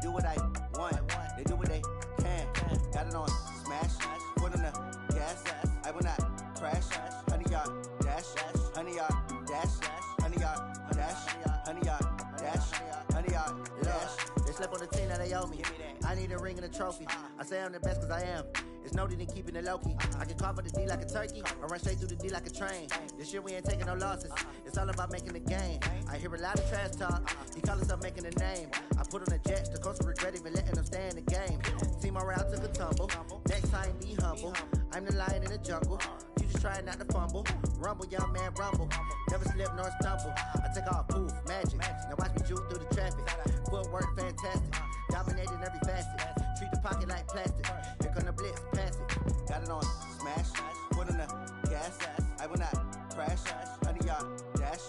do what I want. They do what they can. Got it on smash. Foot on the gas. I will not crash. Honey yard dash. Honey yard dash. Honey yard dash. Honey yard dash. Honey yard dash. They slept on the team that they owe me. I need a ring and a trophy. I say I'm the best cause I am. It's no need in keeping it low-key. I can carve up the D like a turkey or run straight through the D like a train. This year we ain't taking no losses. It's all about making the game. I hear a lot of trash talk. He call himself making a name. I put on the Jets. The coach will regret even letting them stay in the game. Team morale took a tumble. Next time be humble. I'm the lion in the jungle. You just trying not to fumble. Rumble, young man, rumble. Never slip nor stumble. I take off, poof, magic. Now watch me juke through the traffic. Footwork fantastic. Dominating every facet. Treat the pocket like plastic. Here come the blitz, pass it. Got it on smash. Foot on the gas. I will not crash. Honey yard dash.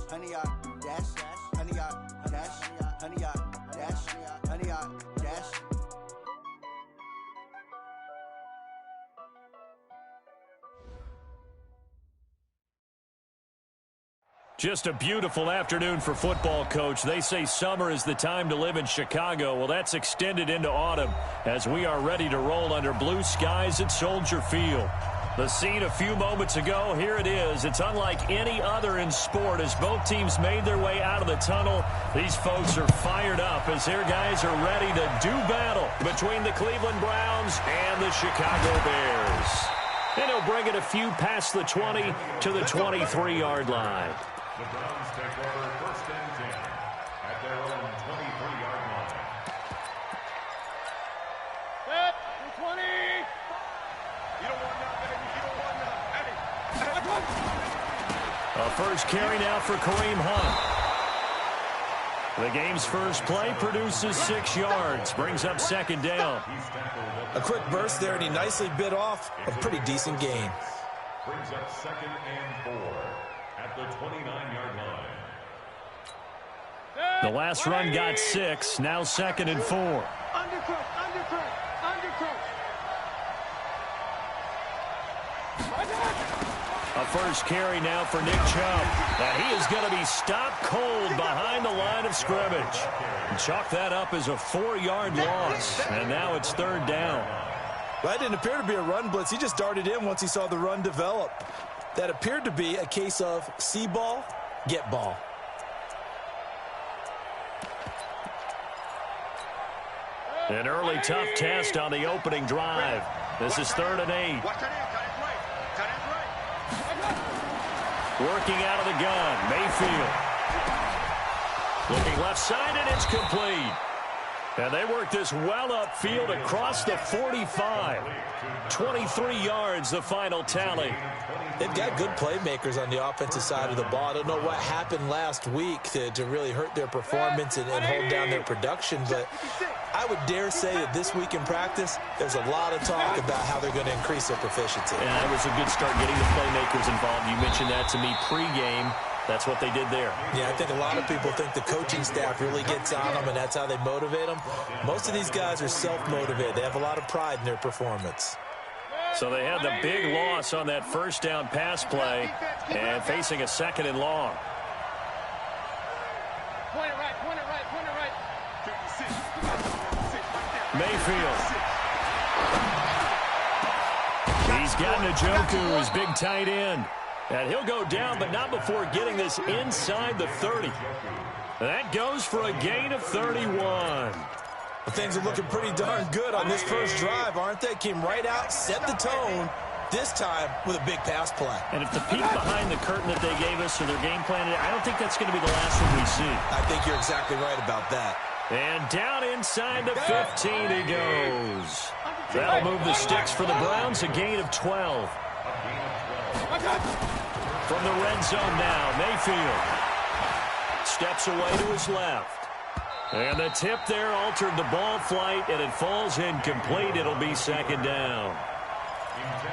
Honey yard dash. Honey yard dash. Honey yard dash. Honey yard dash. Just a beautiful afternoon for football, Coach. They say summer is the time to live in Chicago. Well, that's extended into autumn as we are ready to roll under blue skies at Soldier Field. The scene a few moments ago, here it is. It's unlike any other in sport as both teams made their way out of the tunnel. These folks are fired up as their guys are ready to do battle between the Cleveland Browns and the Chicago Bears. And he'll bring it a few past the 20 to the 23-yard line. The Browns take over 1st and 10 at their own 23-yard line. Set, 20. You don't want that, baby. You don't want that. A first carry now for Kareem Hunt. The game's first play produces 6 yards, brings up 2nd down. A quick burst there, and he nicely bit off a pretty decent gain. Brings up 2nd and 4 at the 29-yard line. The last run got 6, now 2nd and 4. Undercut, undercut, undercut. A first carry now for Nick Chubb. And he is going to be stopped cold behind the line of scrimmage. And chalk that up as a 4-yard loss. And now it's 3rd down. That didn't appear to be a run blitz. He just darted in once he saw the run develop. That appeared to be a case of see ball, get ball. An early tough test on the opening drive. This is 3rd and 8. Working out of the gun, Mayfield. Looking left side, and it's complete. And they work this well upfield across the 45. 23 yards, the final tally. They've got good playmakers on the offensive side of the ball. I don't know what happened last week to really hurt their performance and hold down their production, but I would dare say that this week in practice, there's a lot of talk about how they're going to increase their proficiency. And that was a good start getting the playmakers involved. You mentioned that to me pregame. That's what they did there. Yeah, I think a lot of people think the coaching staff really gets on them, and that's how they motivate them. Most of these guys are self-motivated. They have a lot of pride in their performance. So they had the big loss on that first down pass play and facing a 2nd and long. Point it right, point it right, point it right. Mayfield. He's got Njoku, his big tight end. And he'll go down, but not before getting this inside the 30. That goes for a gain of 31. Well, things are looking pretty darn good on this first drive, aren't they? Came right out, set the tone, this time with a big pass play. And if the peek behind the curtain that they gave us or their game plan, I don't think that's going to be the last one we see. I think you're exactly right about that. And down inside the 15 he goes. That'll move the sticks for the Browns, a gain of 12. From the red zone now, Mayfield steps away to his left. And the tip there altered the ball flight, and it falls incomplete. It'll be 2nd down.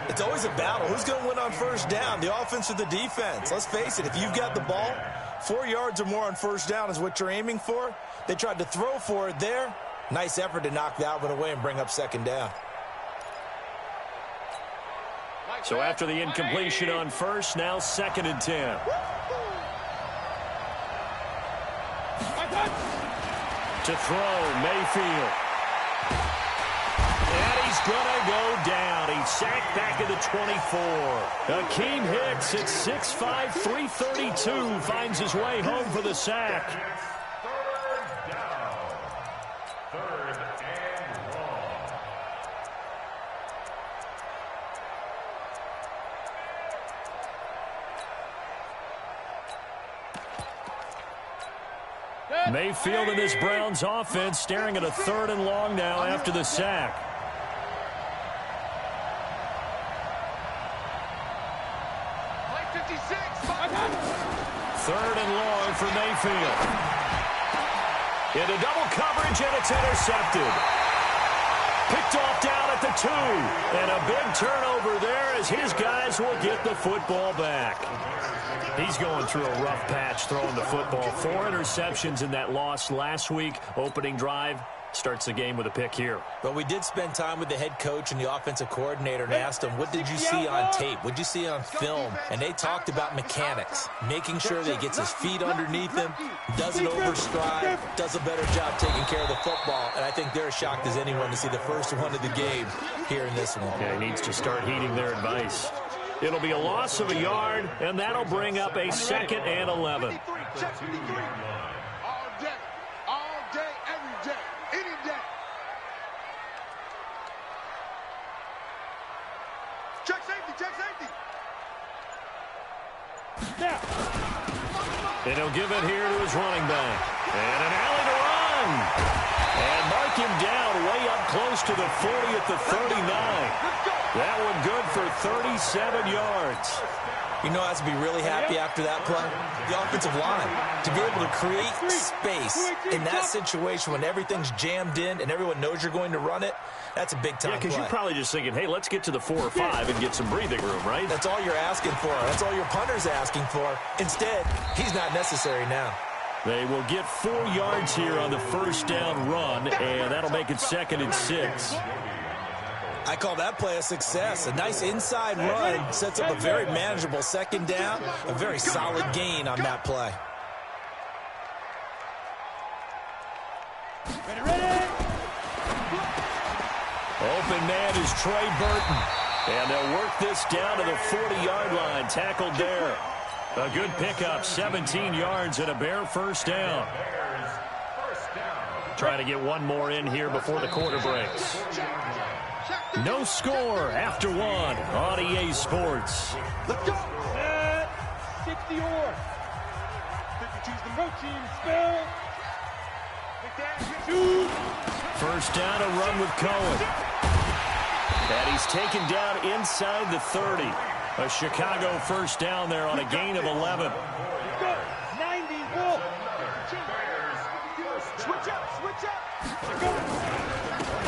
It's always a battle. Who's going to win on first down, the offense or the defense? Let's face it, if you've got the ball, 4 yards or more on first down is what you're aiming for. They tried to throw for it there. Nice effort to knock that one away and bring up 2nd down. So after the incompletion on first, now 2nd and 10. To throw, Mayfield. And he's going to go down. He's sacked back at the 24. Akeem Hicks at 6'5", 332 finds his way home for the sack. Third down. Third and long. Mayfield and his Browns offense staring at a 3rd and long now after the sack. Third and long for Mayfield. Into double coverage, and it's intercepted. Picked off down at the 2. And a big turnover there as his guys will get the football back. He's going through a rough patch throwing the football. 4 interceptions in that loss last week. Opening drive. Starts the game with a pick here. But we did spend time with the head coach and the offensive coordinator and asked them, what did you see on tape? What did you see on film? And they talked about mechanics, making sure that he gets his feet underneath him, doesn't overstride, does a better job taking care of the football. And I think they're as shocked as anyone to see the first one of the game here in this one. Yeah, he needs to start heeding their advice. It'll be a loss of a yard, and that'll bring up a 2nd and 11. And he'll give it here to his running back. And an alley to run. And mark him down way up close to the 40 at the 39. That one good for 37 yards. You know, I have to be really happy after that play. The offensive line, to be able to create space in that situation when everything's jammed in and everyone knows you're going to run it, that's a big-time play. Yeah, because you're probably just thinking, hey, let's get to the 4 or 5 and get some breathing room, right? That's all you're asking for. That's all your punter's asking for. Instead, he's not necessary now. They will get 4 yards here on the first down run, and that'll make it 2nd and 6. I call that play a success. A nice inside run sets up a very manageable 2nd down, a very solid gain on that play. Open man is Trey Burton. And they'll work this down to the 40-yard line. Tackled there. A good pickup, 17 yards and a Bear first down. Trying to get one more in here before the quarter breaks. No score after 1 on EA Sports. Let's go. 60 or. Choose the protein spell. First down, a run with Cohen. And he's taken down inside the 30. A Chicago first down there on a gain of 11. 90 Wolf. Switch up.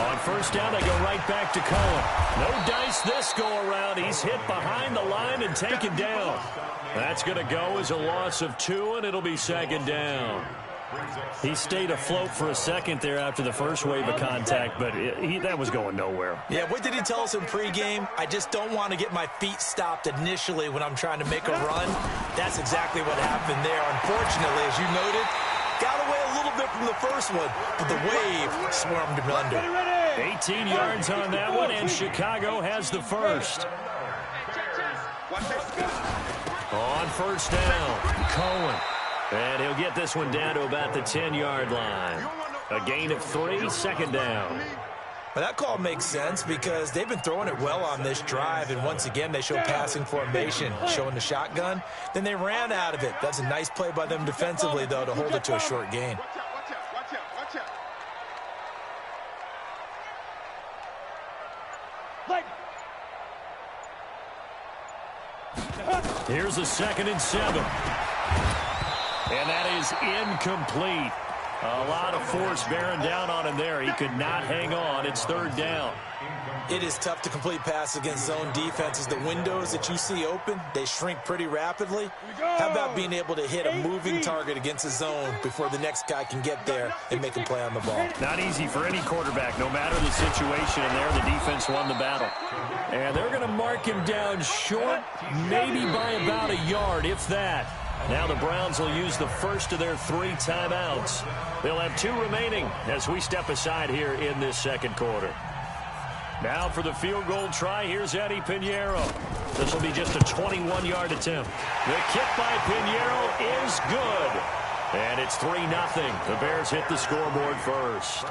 On first down, they go right back to Cohen. No dice this go-around. He's hit behind the line and taken down. That's going to go as a loss of 2, and it'll be 2nd down. He stayed afloat for a second there after the first wave of contact, but that was going nowhere. Yeah, what did he tell us in pregame? I just don't want to get my feet stopped initially when I'm trying to make a run. That's exactly what happened there. Unfortunately, as you noted, got away a little bit from the first one, but the wave swarmed him under. 18 yards on that one, and Chicago has the first. On first down, Cohen. And he'll get this one down to about the 10-yard line. A gain of 3, 2nd down. Well, that call makes sense because they've been throwing it well on this drive, and once again, they show passing formation, showing the shotgun. Then they ran out of it. That's a nice play by them defensively, though, to hold it to a short gain. Here's a 2nd and 7. And that is incomplete. A lot of force bearing down on him there. He could not hang on. It's 3rd down. It is tough to complete passes against zone defenses. The windows that you see open, they shrink pretty rapidly. How about being able to hit a moving target against a zone before the next guy can get there and make a play on the ball? Not easy for any quarterback, no matter the situation. And there, the defense won the battle. And they're going to mark him down short, maybe by about a yard, if that. Now the Browns will use the first of their 3 timeouts. They'll have 2 remaining as we step aside here in this second quarter. Now for the field goal try, here's Eddie Pinheiro. This will be just a 21-yard attempt. The kick by Pinheiro is good. And it's 3-0. The Bears hit the scoreboard first.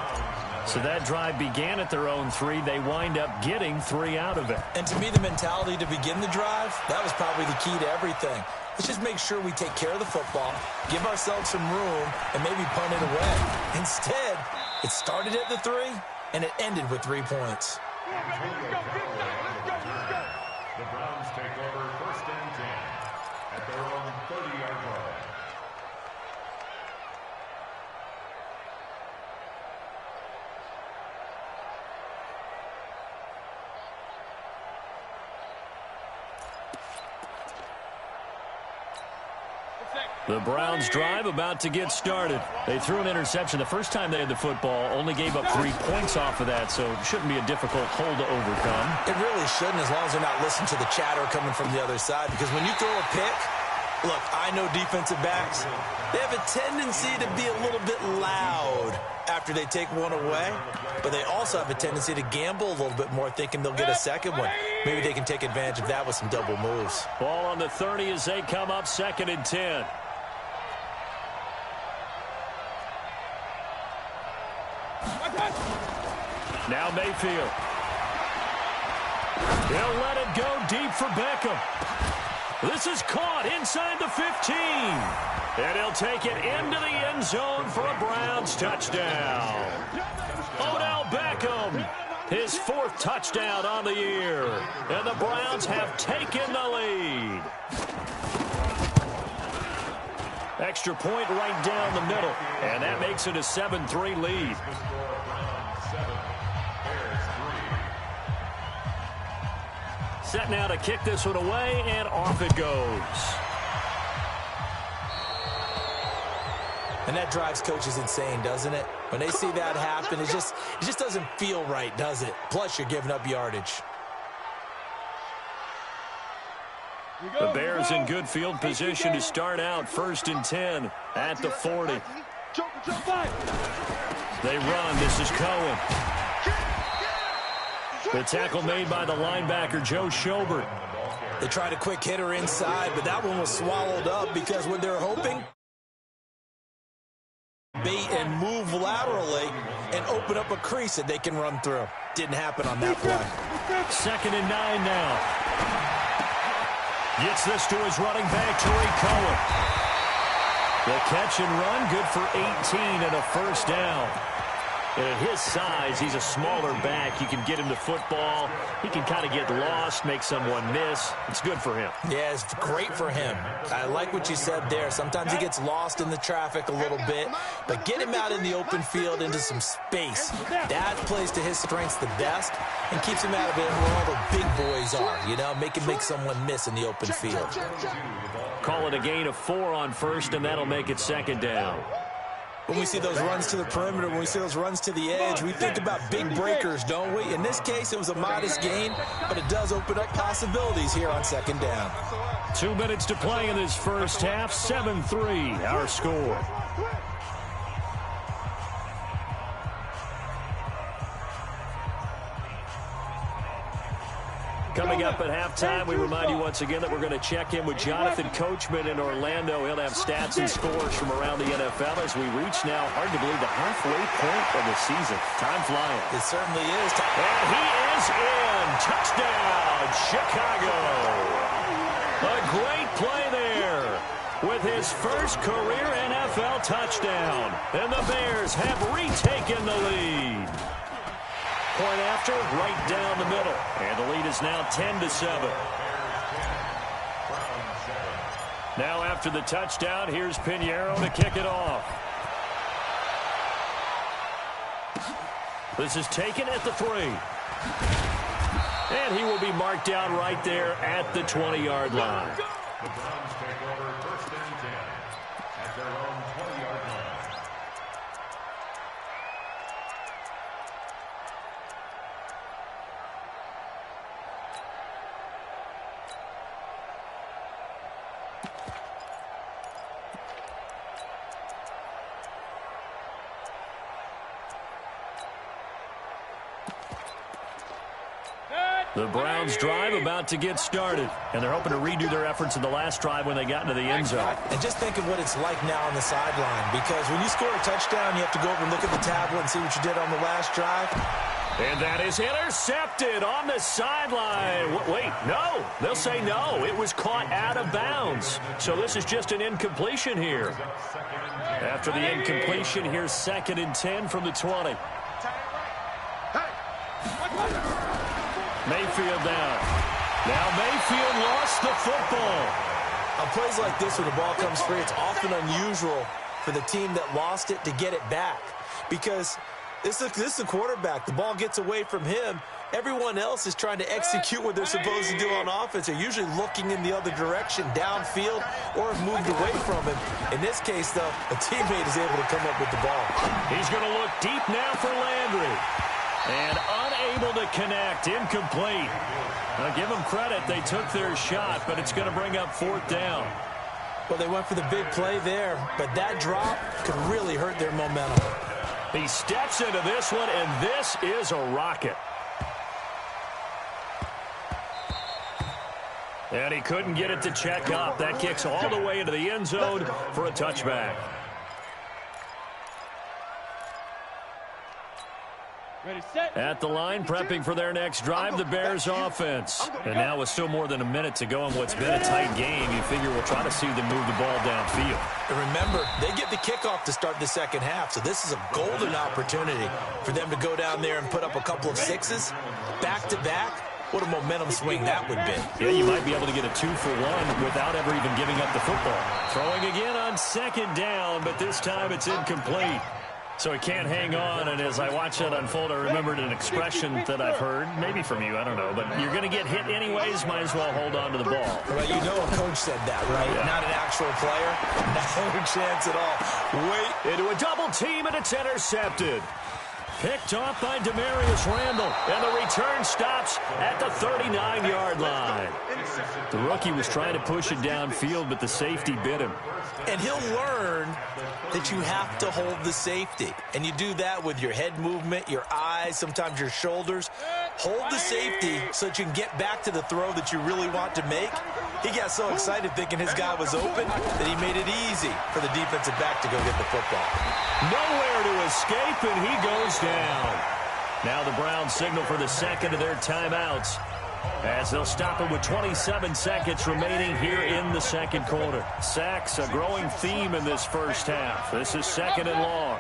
So that drive began at their own 3. They wind up getting 3 out of it. And to me, the mentality to begin the drive, that was probably the key to everything. Let's just make sure we take care of the football, give ourselves some room, and maybe punt it away. Instead, it started at the 3, and it ended with 3 points. The Browns take over 1st and 10 at their own 30-yard line. The Browns drive about to get started. They threw an interception the first time they had the football, only gave up 3 points off of that, so it shouldn't be a difficult hole to overcome. It really shouldn't, as long as they're not listening to the chatter coming from the other side, because when you throw a pick, look, I know defensive backs, they have a tendency to be a little bit loud after they take one away, but they also have a tendency to gamble a little bit more, thinking they'll get a second one. Maybe they can take advantage of that with some double moves. Ball on the 30 as they come up 2nd and 10. Now Mayfield. He'll let it go deep for Beckham. This is caught inside the 15. And he'll take it into the end zone for a Browns touchdown. Odell Beckham, his 4th touchdown on the year. And the Browns have taken the lead. Extra point right down the middle. And that makes it a 7-3 lead. Set now to kick this one away, and off it goes. And that drives coaches insane, doesn't it? When they see that happen, it just doesn't feel right, does it? Plus, you're giving up yardage. The Bears in good field position to start out 1st and 10 at the 40. They run. This is Cohen. The tackle made by the linebacker, Joe Schobert. They tried a quick hitter inside, but that one was swallowed up because when they're hoping, bait and move laterally and open up a crease that they can run through. Didn't happen on that play. 2nd and 9 now. Gets this to his running back, Tariq Cohen. The catch and run, good for 18 and a 1st down. And at his size, he's a smaller back. You can get him the football. He can kind of get lost, make someone miss. It's good for him. Yeah, it's great for him. I like what you said there. Sometimes he gets lost in the traffic a little bit, but get him out in the open field into some space. That plays to his strengths the best and keeps him out of it where all the big boys are, you know, make someone miss in the open field. Call it a gain of 4 on 1st, and that'll make it 2nd down. When we see those runs to the perimeter, when we see those runs to the edge, we think about big breakers, don't we? In this case, it was a modest gain, but it does open up possibilities here on 2nd down. 2 minutes to play in this first half. 7-3, our score. Coming up at halftime, we remind you once again that we're going to check in with Jonathan Coachman in Orlando. He'll have stats and scores from around the NFL as we reach now, hard to believe, the halfway point of the season. Time flying. It certainly is. And he is in. Touchdown, Chicago. A great play there with his first career NFL touchdown. And the Bears have retaken the lead. Point after, right down the middle. And the lead is now 10-7. Now after the touchdown, here's Pinheiro to kick it off. This is taken at the 3. And he will be marked down right there at the 20-yard line. The Browns take over 1st and 10 at their own 20-yard line. The Browns drive about to get started, and they're hoping to redo their efforts in the last drive when they got into the end zone. And just think of what it's like now on the sideline, because when you score a touchdown, you have to go over and look at the tablet and see what you did on the last drive. And that is intercepted on the sideline. Wait, no. They'll say no. It was caught out of bounds. So this is just an incompletion here. After the incompletion, here's 2nd and 10 from the 20. Mayfield down. Now Mayfield lost the football. On plays like this, when the ball comes free, it's often unusual for the team that lost it to get it back. Because this is a quarterback. The ball gets away from him. Everyone else is trying to execute what they're supposed to do on offense. They're usually looking in the other direction, downfield, or have moved away from him. In this case, though, a teammate is able to come up with the ball. He's going to look deep now for Landry. And unable to connect, incomplete. Now give them credit, they took their shot, but it's going to bring up 4th down. Well, they went for the big play there, but that drop could really hurt their momentum. He steps into this one, and this is a rocket. And he couldn't get it to check up. That kicks all the way into the end zone for a touchback. At the line, prepping for their next drive, the Bears offense. And now with still more than a minute to go in what's been a tight game, you figure we'll try to see them move the ball downfield. And remember, they get the kickoff to start the second half, so this is a golden opportunity for them to go down there and put up a couple of sixes back-to-back. What a momentum swing that would be. Yeah, you might be able to get a 2-for-1 without ever even giving up the football. Throwing again on 2nd down, but this time it's incomplete. So he can't hang on, and as I watch that unfold, I remembered an expression that I've heard, maybe from you, I don't know, but you're going to get hit anyways, might as well hold on to the ball. Well, you know a coach said that, right? Yeah. Not an actual player. No chance at all. Wait. Into a double team, and it's intercepted. Picked off by Demarius Randall, and the return stops at the 39-yard line. The rookie was trying to push it downfield, but the safety bit him. And he'll learn that you have to hold the safety. And you do that with your head movement, your eyes, sometimes your shoulders. Hold the safety so that you can get back to the throw that you really want to make. He got so excited thinking his guy was open that he made it easy for the defensive back to go get the football. Nowhere to escape, and he goes down. Now the Browns signal for the second of their timeouts, as they'll stop it with 27 seconds remaining here in the second quarter. Sacks, a growing theme in this first half. This is 2nd and long.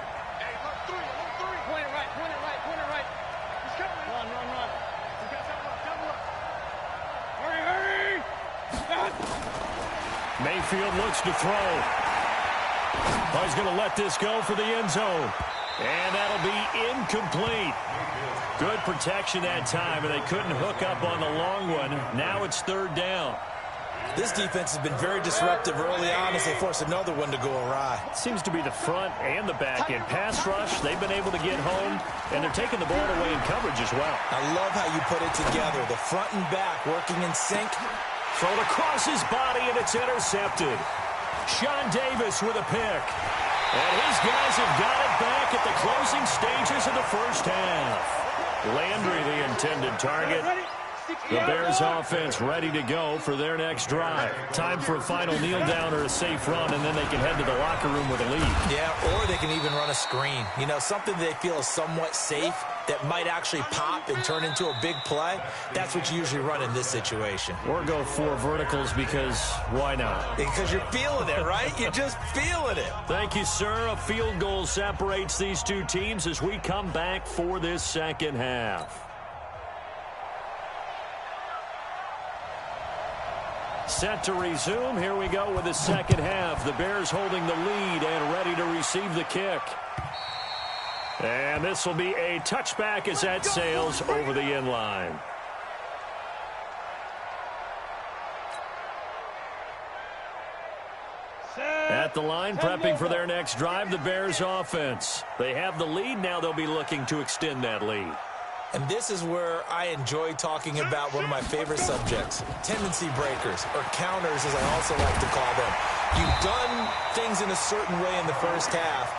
Mayfield looks to throw. Oh, he's going to let this go for the end zone. And that'll be incomplete. Good protection that time, and they couldn't hook up on the long one. Now it's 3rd down. This defense has been very disruptive early on as they force another one to go awry. Seems to be the front and the back end. Pass rush, they've been able to get home, and they're taking the ball away in coverage as well. I love how you put it together. The front and back working in sync. Thrown across his body, and it's intercepted. Sean Davis with a pick. And his guys have got it back at the closing stages of the first half. Landry, the intended target. The Bears offense ready to go for their next drive. Time for a final kneel down or a safe run, and then they can head to the locker room with a lead. Yeah, or they can even run a screen. You know, something they feel is somewhat safe that might actually pop and turn into a big play. That's what you usually run in this situation. Or go 4 verticals because why not? Because you're feeling it, right? You're just feeling it. Thank you, sir. A field goal separates these two teams as we come back for this second half. Set to resume. Here we go with the second half. The Bears holding the lead and ready to receive the kick. And this will be a touchback as that sails over the end line. At the line, prepping for their next drive, the Bears offense. They have the lead. Now they'll be looking to extend that lead. And this is where I enjoy talking about one of my favorite subjects, tendency breakers, or counters as I also like to call them. You've done things in a certain way in the first half,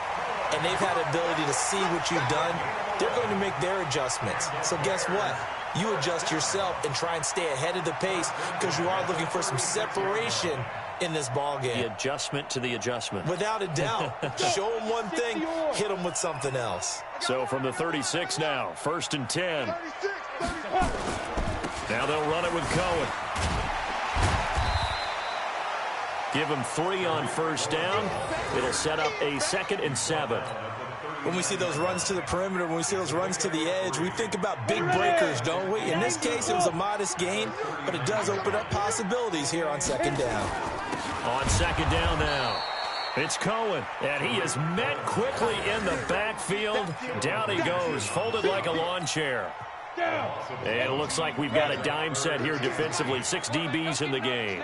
and they've had the ability to see what you've done. They're going to make their adjustments. So guess what? you adjust yourself and try and stay ahead of the pace because you are looking for some separation in this ball game. The adjustment to the adjustment. Without a doubt. Show them one thing, hit them with something else. So from the 36 now, 1st and 10. Now they'll run it with Cohen. Give him 3 on 1st down. It'll set up a 2nd and 7. When we see those runs to the perimeter, when we see those runs to the edge, we think about big breakers, don't we? In this case, it was a modest gain, but it does open up possibilities here on 2nd down. On 2nd down now, it's Cohen, and he is met quickly in the backfield. Down he goes, folded like a lawn chair. And it looks like we've got a dime set here defensively. 6 DBs in the game.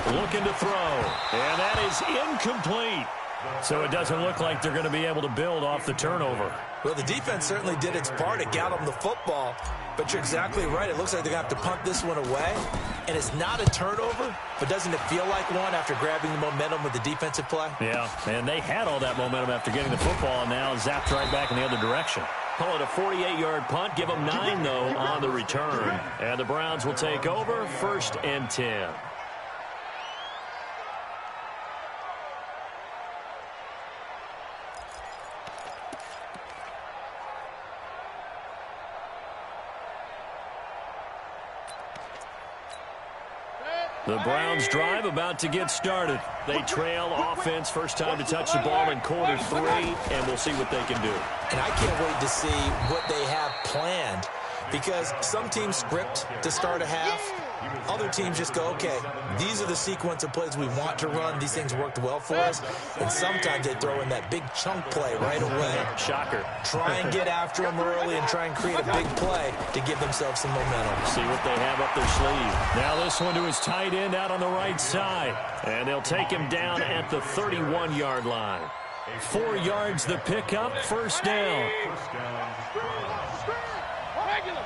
Looking to throw, and that is incomplete. So it doesn't look like they're going to be able to build off the turnover. Well, the defense certainly did its part to get them the football, but you're exactly right. It looks like they're going to have to punt this one away, and it's not a turnover, but doesn't it feel like one after grabbing the momentum with the defensive play? Yeah, and they had all that momentum after getting the football, and now zapped right back in the other direction. Call it a 48-yard punt. Give them 9, though, on the return. And the Browns will take over 1st and 10. The Browns drive about to get started. They trail offense, first time to touch the ball in quarter 3, and we'll see what they can do. And I can't wait to see what they have planned, because some teams script to start a half. Other teams just go, okay, these are the sequence of plays we want to run. These things worked well for us. And sometimes they throw in that big chunk play right away. Shocker. Try and get after them early and try and create a big play to give themselves some momentum. See what they have up their sleeve. Now this one to his tight end out on the right side. And they'll take him down at the 31-yard line. 4 yards the pickup, 1st down. Regular.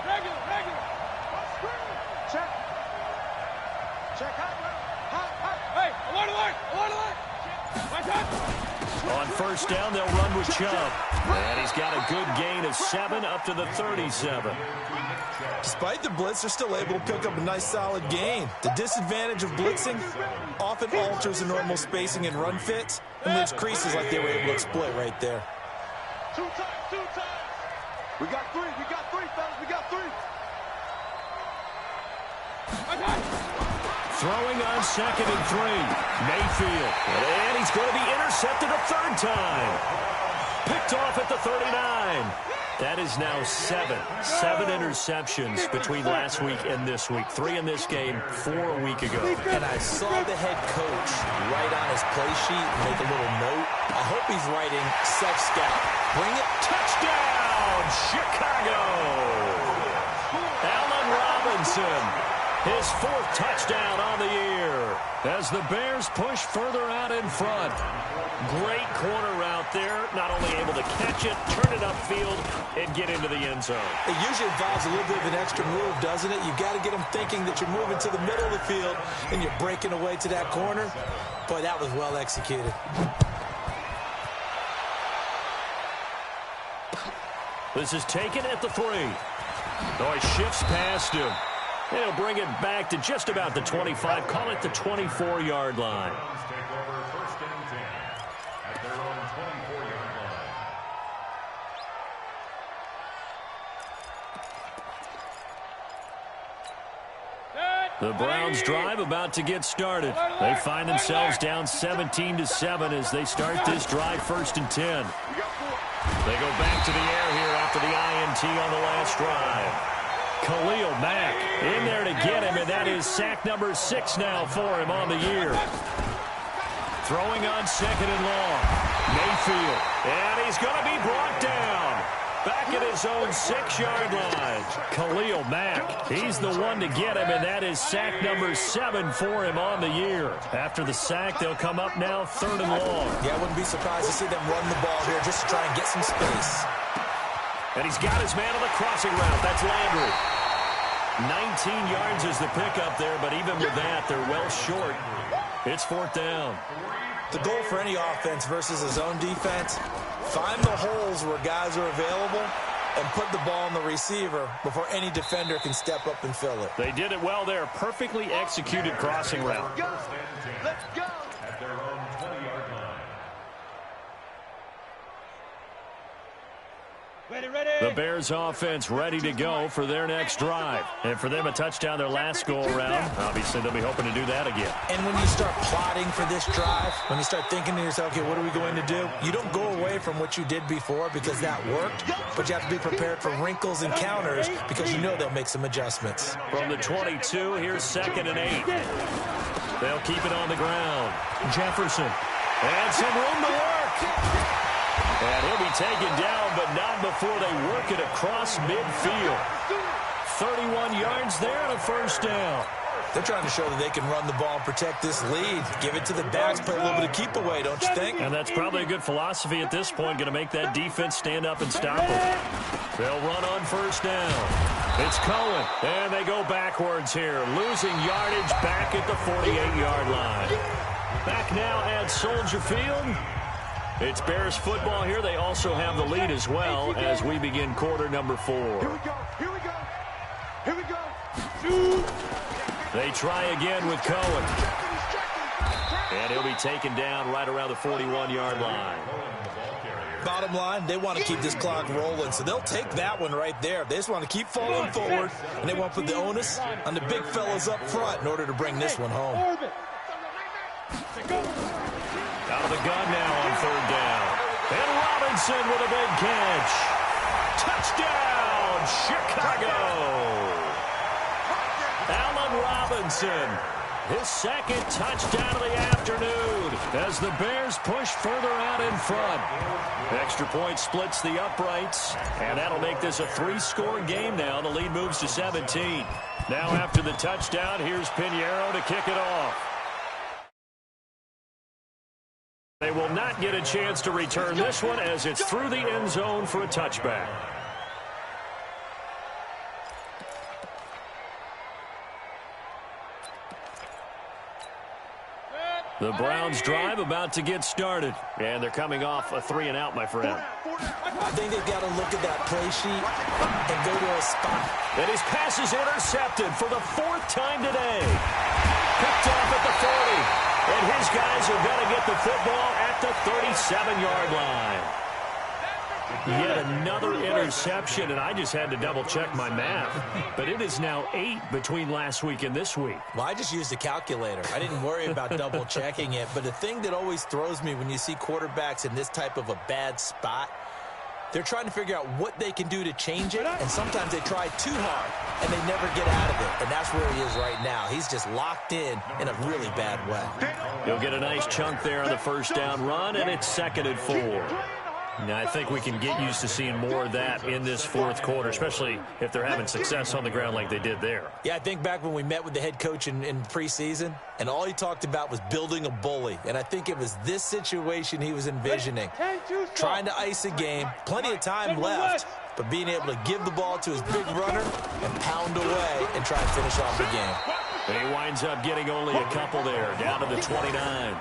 Check. Hey, alert. On 1st down, they'll run with Chubb. And he's got a good gain of 7 up to the 37. Despite the blitz, they're still able to pick up a nice solid gain. The disadvantage of blitzing often alters the normal spacing and run fits and leaves creases like they were able to exploit right there. 2 times. We got 3, fellas. We got 3. Throwing on 2nd and 3. Mayfield. And he's going to be intercepted a 3rd time. Picked off at the 39. That is now 7 interceptions between last week and this week. 3 in this game, 4 a week ago. And I saw the head coach write on his play sheet and make a little note. I hope he's writing self-scout. Bring it. Touchdown, Chicago. Allen Robinson. His 4th touchdown on the year as the Bears push further out in front. Great corner route there. Not only able to catch it, turn it upfield, and get into the end zone. It usually involves a little bit of an extra move, doesn't it? You've got to get them thinking that you're moving to the middle of the field and you're breaking away to that corner. Boy, that was well executed. This is taken at the 3. Oh, he shifts past him. He'll bring it back to just about the 25. Call it the 24-yard line. Take over 1st and 10 at their own 24-yard line. The Browns drive about to get started. They find themselves down 17-7 as they start this drive 1st and 10. They go back to the air here after the INT on the last drive. Khalil Mack in there to get him, and that is sack number 6 now for him on the year. Throwing on 2nd and long. Mayfield, and he's going to be brought down. Back at his own 6-yard line. Khalil Mack, he's the one to get him, and that is sack number 7 for him on the year. After the sack, they'll come up now 3rd and long. Yeah, I wouldn't be surprised to see them run the ball here just to try and get some space. And he's got his man on the crossing route. That's Landry. 19 yards is the pickup there, but even with that, they're well short. It's 4th down. The goal for any offense versus his own defense, Find the holes where guys are available and put the ball on the receiver before any defender can step up and fill it. They did it well there. Perfectly executed crossing route. Let's go. At their own 20-yard line. The Bears offense ready to go for their next drive. And for them, a touchdown their last go-around. Obviously, they'll be hoping to do that again. And when you start plotting for this drive, when you start thinking to yourself, okay, what are we going to do? You don't go away from what you did before because that worked, but you have to be prepared for wrinkles and counters because you know they'll make some adjustments. From the 22, here's 2nd and 8. They'll keep it on the ground. Jefferson. And some room to work. And he'll be taken down, but not before they work it across midfield. 31 yards there and a first down. They're trying to show that they can run the ball and protect this lead. Give it to the backs, play a little bit of keep away, don't you think? And that's probably a good philosophy at this point, going to make that defense stand up and stop them. They'll run on first down. It's Cohen, and they go backwards here, losing yardage back at the 48-yard line. Back now at Soldier Field. It's Bears football here. They also have the lead as well as we begin quarter number 4. Here we go. Here we go. Here we go. Shoot. They try again with Cohen. And he'll be taken down right around the 41-yard line. Bottom line, they want to keep this clock rolling, so they'll take that one right there. They just want to keep falling forward, and they want to put the onus on the big fellas up front in order to bring this one home. Out of the gun now on 3rd down. And Robinson with a big catch. Touchdown, Chicago. Allen Robinson, his 2nd touchdown of the afternoon as the Bears push further out in front. Extra point splits the uprights, and that'll make this a 3-score game now. The lead moves to 17. Now after the touchdown, here's Pinheiro to kick it off. They will not get a chance to return this one as it's through the end zone for a touchback. The Browns drive about to get started, and they're coming off a 3-and-out, my friend. I think they've got to look at that play sheet and go to a spot. And his pass is intercepted for the 4th time today. Picked off at the 40. And his guys are going to get the football at the 37-yard line. Yet another interception, and I just had to double-check my math. But it is now 8 between last week and this week. Well, I just used a calculator. I didn't worry about double-checking it. But the thing that always throws me when you see quarterbacks in this type of a bad spot, they're trying to figure out what they can do to change it, and sometimes they try too hard, and they never get out of it. And that's where he is right now. He's just locked in a really bad way. He'll get a nice chunk there on the first down run, and it's 2nd and 4. Now, I think we can get used to seeing more of that in this 4th quarter, especially if they're having success on the ground like they did there. Yeah, I think back when we met with the head coach in preseason, and all he talked about was building a bully. And I think it was this situation he was envisioning. Trying to ice a game, plenty of time left, but being able to give the ball to his big runner and pound away and try and finish off the game. And he winds up getting only a couple there, down to the 29.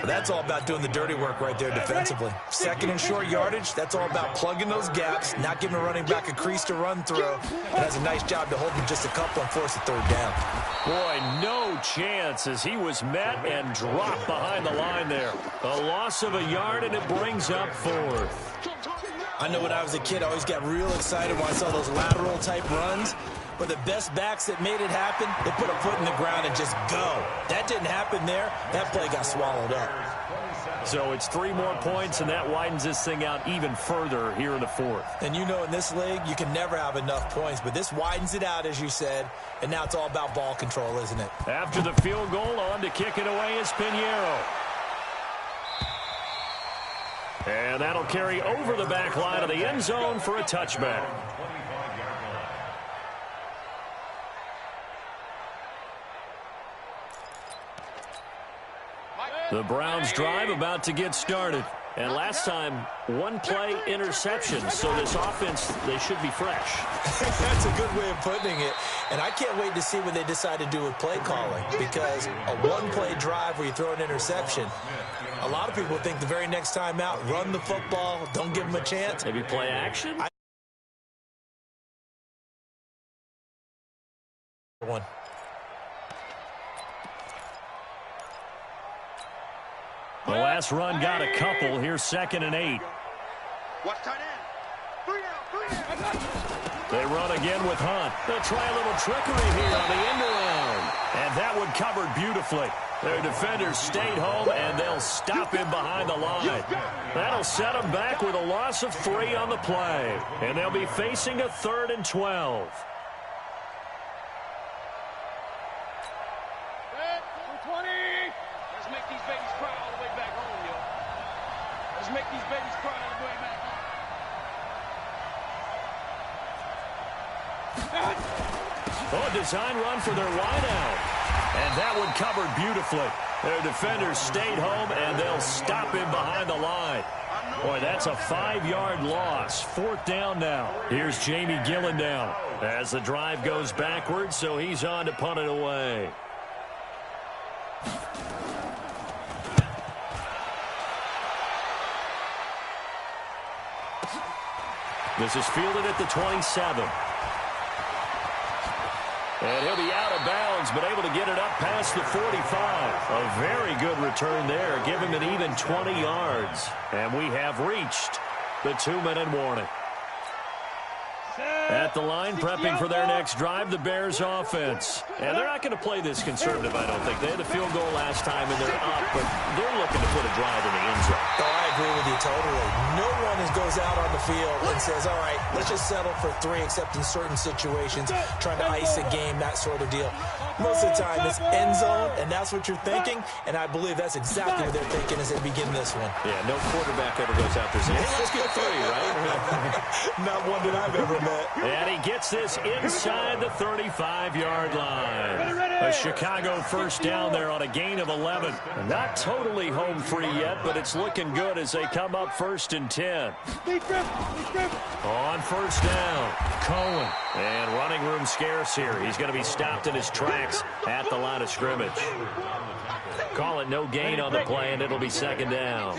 But that's all about doing the dirty work right there defensively. 2nd and short yardage, that's all about plugging those gaps, not giving a running back a crease to run through. And has a nice job to hold him just a couple and force a 3rd down. Boy, no chance as he was met and dropped behind the line there. A loss of a yard, and it brings up 4th. I know when I was a kid, I always got real excited when I saw those lateral-type runs. But the best backs that made it happen, they put a foot in the ground and just go. That didn't happen there. That play got swallowed up. So it's 3 more points, and that widens this thing out even further here in the 4th. And you know in this league, you can never have enough points. But this widens it out, as you said. And now it's all about ball control, isn't it? After the field goal, on to kick it away is Pinheiro. And that'll carry over the back line of the end zone for a touchback. The Browns drive about to get started. And last time, one play interception. So this offense, they should be fresh. That's a good way of putting it. And I can't wait to see what they decide to do with play calling, because a one-play drive where you throw an interception, a lot of people think the very next time out, run the football, don't give them a chance. Maybe play action? One. The last run got a couple. Here's 2nd and 8. Watch tight end. 3 out. They run again with Hunt. They'll try a little trickery here on the end around. And that one covered beautifully. Their defenders stayed home, and they'll stop him behind the line. That'll set them back with a loss of 3 on the play. And they'll be facing a 3rd and 12. Make these babies cry all the way back home. Oh, a design run for their wideout. And that one covered beautifully. Their defenders stayed home, and they'll stop him behind the line. Boy, that's a 5-yard loss. 4th down now. Here's Jamie Gillen down as the drive goes backwards, so he's on to punt it away. This is fielded at the 27. And he'll be out of bounds, but able to get it up past the 45. A very good return there. Give him an even 20 yards. And we have reached the 2-minute warning. At the line, prepping for their next drive, the Bears offense. And they're not going to play this conservative, I don't think. They had the field goal last time, and they're up, but they're looking to put a drive in the end zone. Oh, I agree with you totally. No one goes out on the field and says, all right, let's just settle for 3, except in certain situations, trying to ice a game, that sort of deal. Most of the time, it's end zone, and that's what you're thinking, and I believe that's exactly what they're thinking as they begin this one. Yeah, no quarterback ever goes out there saying, hey, let's get 3, right? Not one that I've ever met. And he gets this inside the 35-yard line. A Chicago first down there on a gain of 11. Not totally home free yet, but it's looking good as they come up 1st and 10. On 1st down, Cohen. And running room scarce here. He's going to be stopped in his tracks at the line of scrimmage. Call it no gain on the play, and it'll be 2nd down.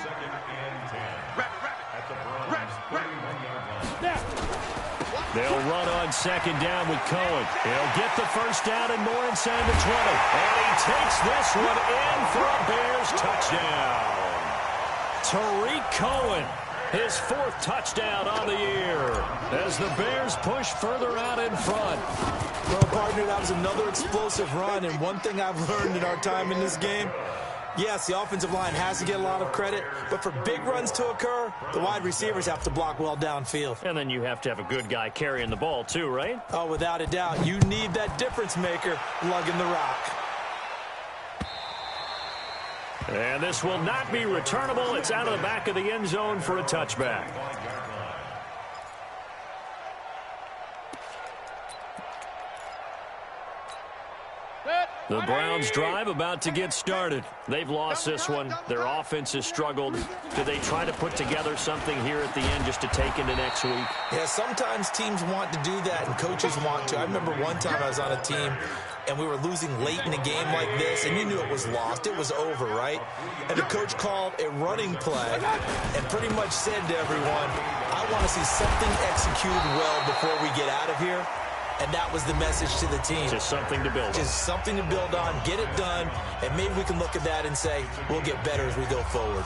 They'll run on 2nd down with Cohen. He'll get the first down and more inside the 20. And he takes this one in for a Bears touchdown. Tariq Cohen, his 4th touchdown on the year as the Bears push further out in front. Well, partner, that was another explosive run, and one thing I've learned in our time in this game, yes, the offensive line has to get a lot of credit, but for big runs to occur, the wide receivers have to block well downfield. And then you have to have a good guy carrying the ball too, right? Oh, without a doubt. You need that difference maker lugging the rock. And this will not be returnable. It's out of the back of the end zone for a touchback. The Browns drive about to get started. They've lost this one. Their offense has struggled. Do they try to put together something here at the end just to take into next week? Yeah, sometimes teams want to do that and coaches want to. I remember one time I was on a team and we were losing late in a game like this, and you knew it was lost. It was over, right? And the coach called a running play and pretty much said to everyone, I want to see something executed well before we get out of here. And that was the message to the team. Just something to build on. Just something to build on, get it done, and maybe we can look at that and say, we'll get better as we go forward.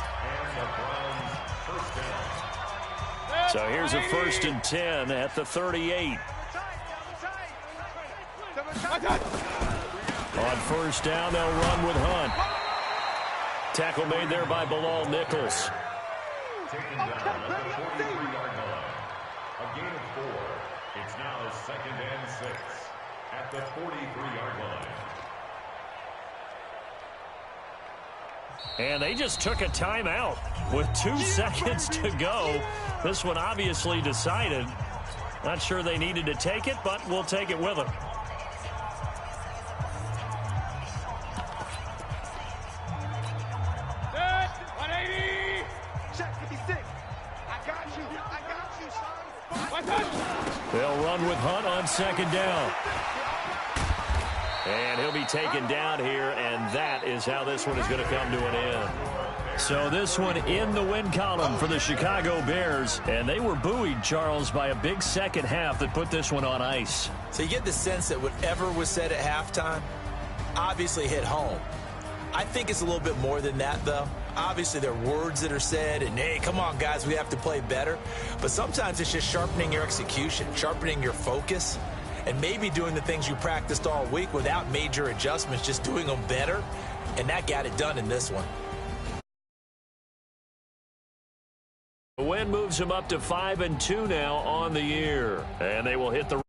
So here's a 1st and 10 at the 38. On 1st down, they'll run with Hunt. Tackle made there by Bilal Nichols. Taken down at the 43-yard line. A gain of 4. It's now 2nd and 6 at the 43-yard line. And they just took a timeout with 2 seconds to go. This one obviously decided. Not sure they needed to take it, but we'll take it with them. They'll run with Hunt on second down. And he'll be taken down here, and that is how this one is going to come to an end. So this one in the win column for the Chicago Bears, and they were buoyed, Charles, by a big second half that put this one on ice. So you get the sense that whatever was said at halftime obviously hit home. I think it's a little bit more than that, though. Obviously, there are words that are said, and, hey, come on, guys, we have to play better. But sometimes it's just sharpening your execution, sharpening your focus, and maybe doing the things you practiced all week without major adjustments, just doing them better, and that got it done in this one. The win moves them up to 5-2 now on the year, and they will hit the